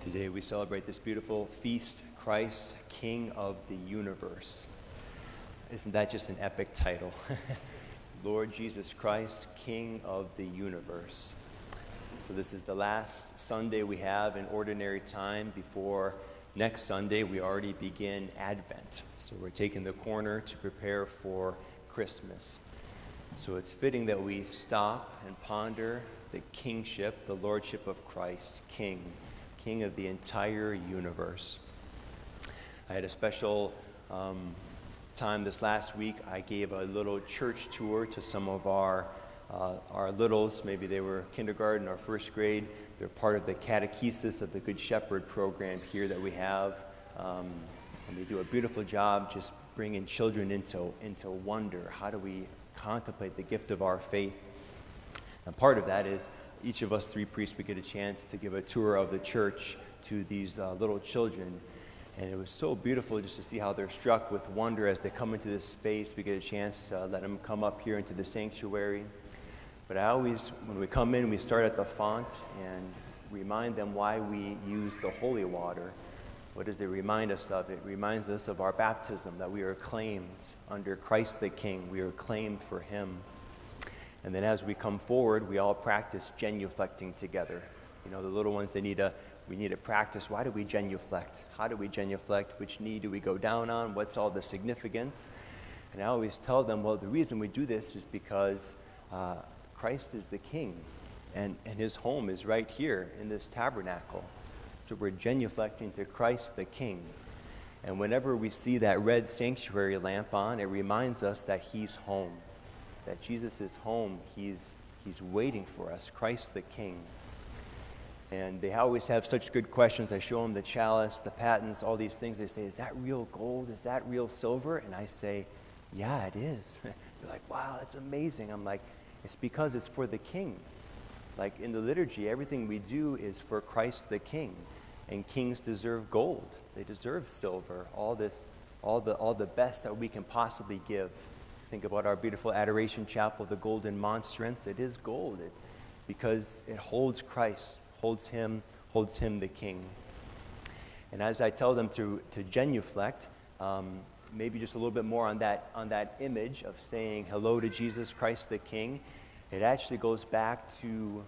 Today we celebrate this beautiful feast, Christ, King of the universe. Isn't that just an epic title? Lord Jesus Christ, King of the universe. So this is the last Sunday we have in ordinary time before next Sunday we already begin Advent. So we're taking the corner to prepare for Christmas. So it's fitting that we stop and ponder the kingship, the lordship of Christ, King of the entire universe. I had a special time this last week. I gave a little church tour to some of our littles. Maybe they were kindergarten or first grade. They're part of the catechesis of the Good Shepherd program here that we have. And they do a beautiful job just bringing children into wonder. How do we contemplate the gift of our faith? And part of that is each of us three priests, we get a chance to give a tour of the church to these little children. And it was so beautiful just to see how they're struck with wonder as they come into this space. We get a chance to let them come up here into the sanctuary. But I always, when we come in, we start at the font and remind them why we use the holy water. What does it remind us of? It reminds us of our baptism, that we are claimed under Christ the King. We are claimed for Him. And then as we come forward, we all practice genuflecting together. You know, the little ones, we need to practice. Why do we genuflect? How do we genuflect? Which knee do we go down on? What's all the significance? And I always tell them, well, the reason we do this is because Christ is the King, and His home is right here in this tabernacle. So we're genuflecting to Christ the King. And whenever we see that red sanctuary lamp on, it reminds us that He's home. That Jesus is home. He's waiting for us, Christ the King. And they always have such good questions. I show them the chalice, the patens, all these things. They say, is that real gold? Is that real silver? And I say, yeah, it is. They're like, wow, that's amazing. I'm like, it's because it's for the King. Like in the liturgy, everything we do is for Christ the King. And kings deserve gold. They deserve silver. All the best that we can possibly give. Think about our beautiful adoration chapel, the golden monstrance. It is gold because it holds Christ, holds him the King. And as I tell them to genuflect, maybe just a little bit more on that image of saying hello to Jesus Christ the King. It actually goes back to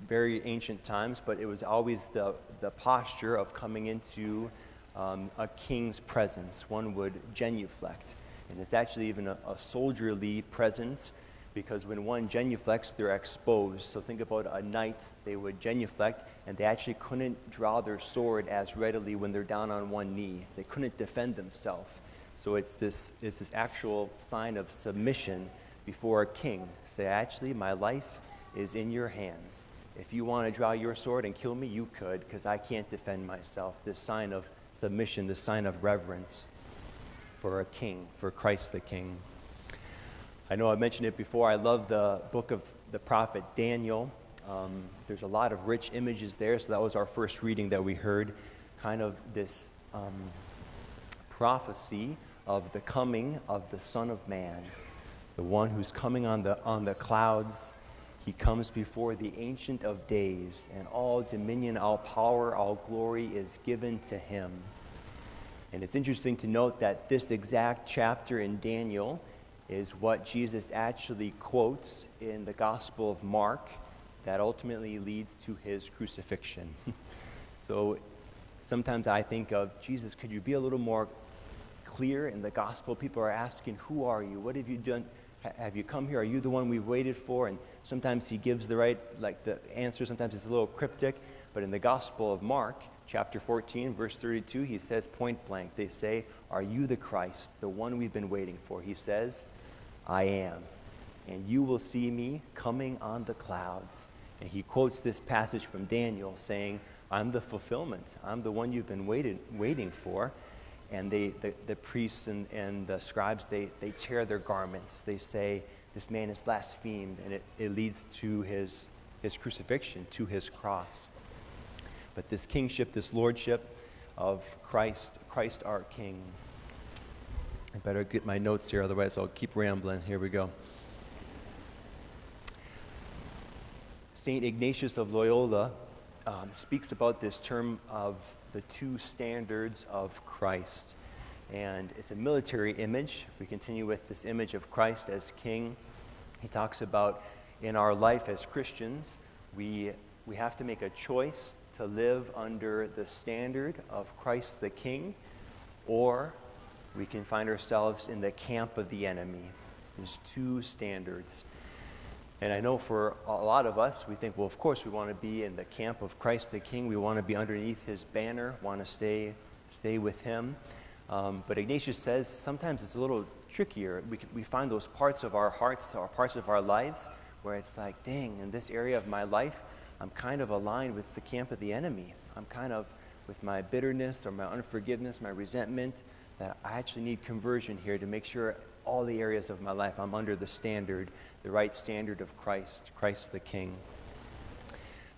very ancient times, but it was always the posture of coming into a king's presence. One would genuflect. And it's actually even a soldierly presence, because when one genuflects, they're exposed. So think about a knight. They would genuflect, and they actually couldn't draw their sword as readily when they're down on one knee. They couldn't defend themselves. So it's this actual sign of submission before a king. Say, actually, my life is in your hands. If you want to draw your sword and kill me, you could, because I can't defend myself. This sign of submission, this sign of reverence for a king, for Christ the King. I know I mentioned it before. I love the book of the prophet Daniel. There's a lot of rich images there, so that was our first reading that we heard, kind of this prophecy of the coming of the Son of Man, the one who's coming on the clouds. He comes before the Ancient of Days, and all dominion, all power, all glory is given to Him. And it's interesting to note that this exact chapter in Daniel is what Jesus actually quotes in the Gospel of Mark that ultimately leads to His crucifixion. So sometimes I think of, Jesus, could you be a little more clear in the Gospel? People are asking, who are you? What have you done? Have you come here? Are you the one we've waited for? And sometimes He gives the answer. Sometimes it's a little cryptic. But in the Gospel of Mark, chapter 14, verse 32, He says point blank, they say, are you the Christ, the one we've been waiting for? He says, I am. And you will see me coming on the clouds. And He quotes this passage from Daniel saying, I'm the fulfillment. I'm the one you've been waiting for. And the priests and the scribes, they tear their garments. They say, this man is blasphemed. And it leads to his crucifixion, to His cross. But this kingship, this lordship of Christ our King. I better get my notes here, otherwise I'll keep rambling. Here we go. St. Ignatius of Loyola speaks about this term of the two standards of Christ. And it's a military image. If we continue with this image of Christ as king, he talks about in our life as Christians, we have to make a choice to live under the standard of Christ the King, or we can find ourselves in the camp of the enemy. There's two standards. And I know for a lot of us, we think, well, of course, we want to be in the camp of Christ the King. We want to be underneath his banner, want to stay with him. But Ignatius says sometimes it's a little trickier. We find those parts of our hearts or parts of our lives where it's like, dang, in this area of my life, I'm kind of aligned with the camp of the enemy. I'm kind of with my bitterness or my unforgiveness, my resentment, that I actually need conversion here to make sure all the areas of my life I'm under the standard, the right standard of Christ the King.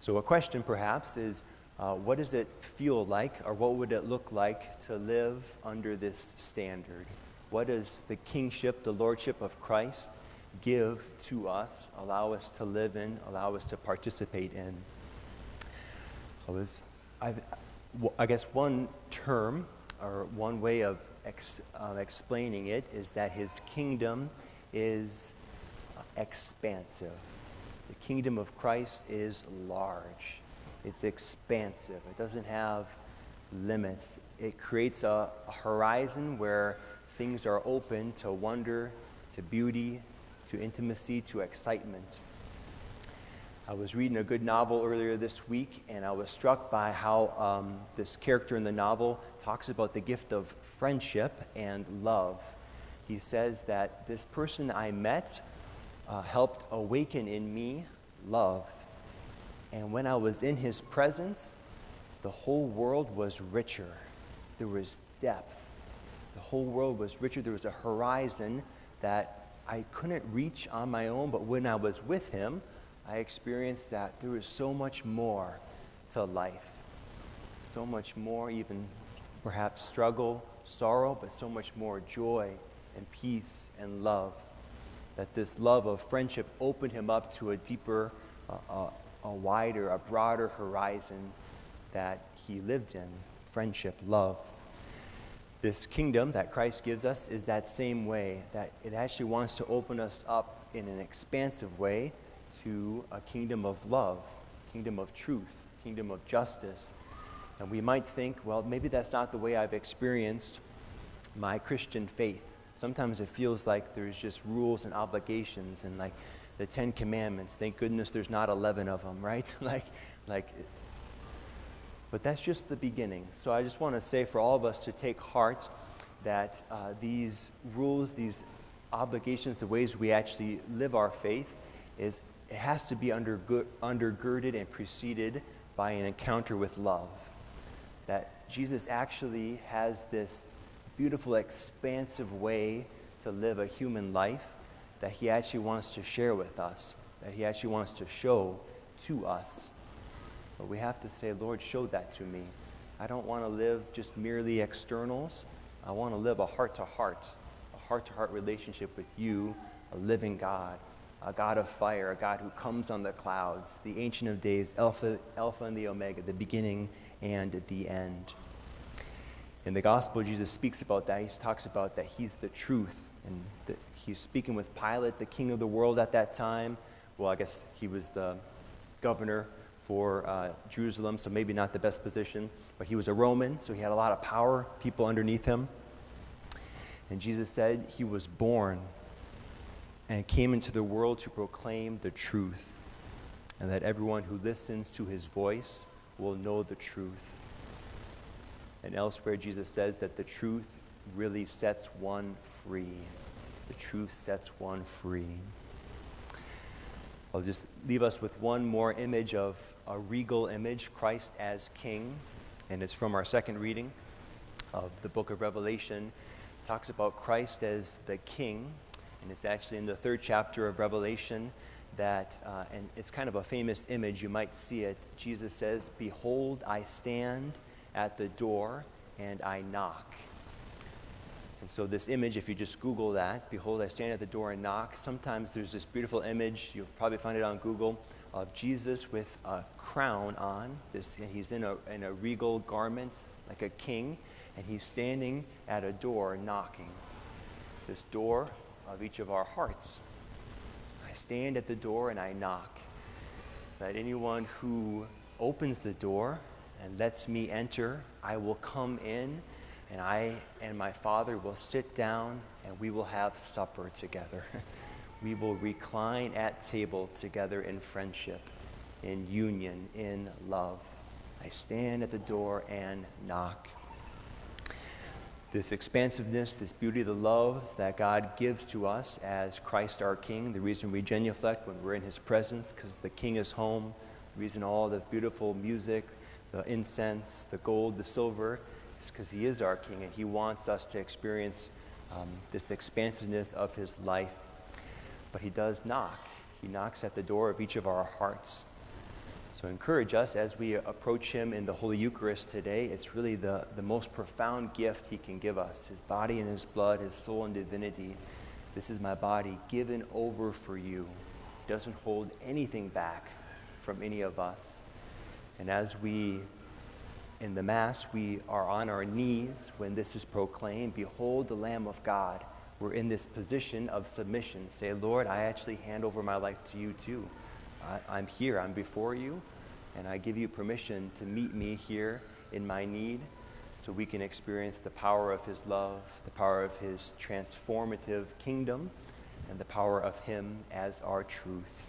So a question perhaps is, what does it feel like, or what would it look like to live under this standard? What does the kingship, the lordship of Christ give to us, allow us to live in, allow us to participate in? I guess one term or one way of explaining it is that his kingdom is expansive. The kingdom of Christ is large. It's expansive. It doesn't have limits. It creates a horizon where things are open to wonder, to beauty, to intimacy, to excitement. I was reading a good novel earlier this week, and I was struck by how this character in the novel talks about the gift of friendship and love. He says that this person I met helped awaken in me love. And when I was in his presence, the whole world was richer. There was depth. The whole world was richer. There was a horizon that I couldn't reach on my own, but when I was with him, I experienced that there was so much more to life. So much more, even perhaps struggle, sorrow, but so much more joy and peace and love. That this love of friendship opened him up to a deeper, a wider, a broader horizon that he lived in. Friendship, love. This kingdom that Christ gives us is that same way, that it actually wants to open us up in an expansive way to a kingdom of love, kingdom of truth, kingdom of justice. And we might think, well, maybe that's not the way I've experienced my Christian faith. Sometimes it feels like there's just rules and obligations and like the 10 Commandments. Thank goodness there's not 11 of them, right? But that's just the beginning. So I just want to say for all of us to take heart that these rules, these obligations, the ways we actually live our faith, it has to be undergirded and preceded by an encounter with love. That Jesus actually has this beautiful, expansive way to live a human life that he actually wants to share with us, that he actually wants to show to us. But we have to say, Lord, show that to me. I don't want to live just merely externals. I want to live a heart-to-heart relationship with you, a living God, a God of fire, a God who comes on the clouds, the Ancient of Days, Alpha and the Omega, the beginning and the end. In the Gospel, Jesus speaks about that. He talks about that he's the truth, and that he's speaking with Pilate, the king of the world at that time. Well, I guess he was the governor for Jerusalem, so maybe not the best position, but he was a Roman, so he had a lot of power, people underneath him. And Jesus said he was born and came into the world to proclaim the truth, and that everyone who listens to his voice will know the truth. And elsewhere, Jesus says that the truth really sets one free. The truth sets one free. I'll just leave us with one more image of a regal image, Christ as King, and it's from our second reading of the book of Revelation. It talks about Christ as the King, and it's actually in the 3rd chapter of Revelation that, and it's kind of a famous image, you might see it. Jesus says, "Behold, I stand at the door and I knock." And so this image, if you just Google that, "Behold, I stand at the door and knock," sometimes there's this beautiful image, you'll probably find it on Google, of Jesus with a crown on. He's in a regal garment like a king, and he's standing at a door knocking. This door of each of our hearts. I stand at the door and I knock. That anyone who opens the door and lets me enter, I will come in, and I and my Father will sit down, and we will have supper together. We will recline at table together in friendship, in union, in love. I stand at the door and knock. This expansiveness, this beauty, the love that God gives to us as Christ our King, the reason we genuflect when we're in his presence, because the King is home, the reason all the beautiful music, the incense, the gold, the silver, is because he is our King, and he wants us to experience this expansiveness of his life. But he does knock. He knocks at the door of each of our hearts. So encourage us as we approach him in the Holy Eucharist today. It's really the most profound gift he can give us, his body and his blood, his soul and divinity. This is my body given over for you. He doesn't hold anything back from any of us. And as we, in the Mass, we are on our knees when this is proclaimed, behold the Lamb of God. We're in this position of submission. Say, Lord, I actually hand over my life to you too. I'm here, I'm before you, and I give you permission to meet me here in my need so we can experience the power of his love, the power of his transformative kingdom, and the power of him as our truth.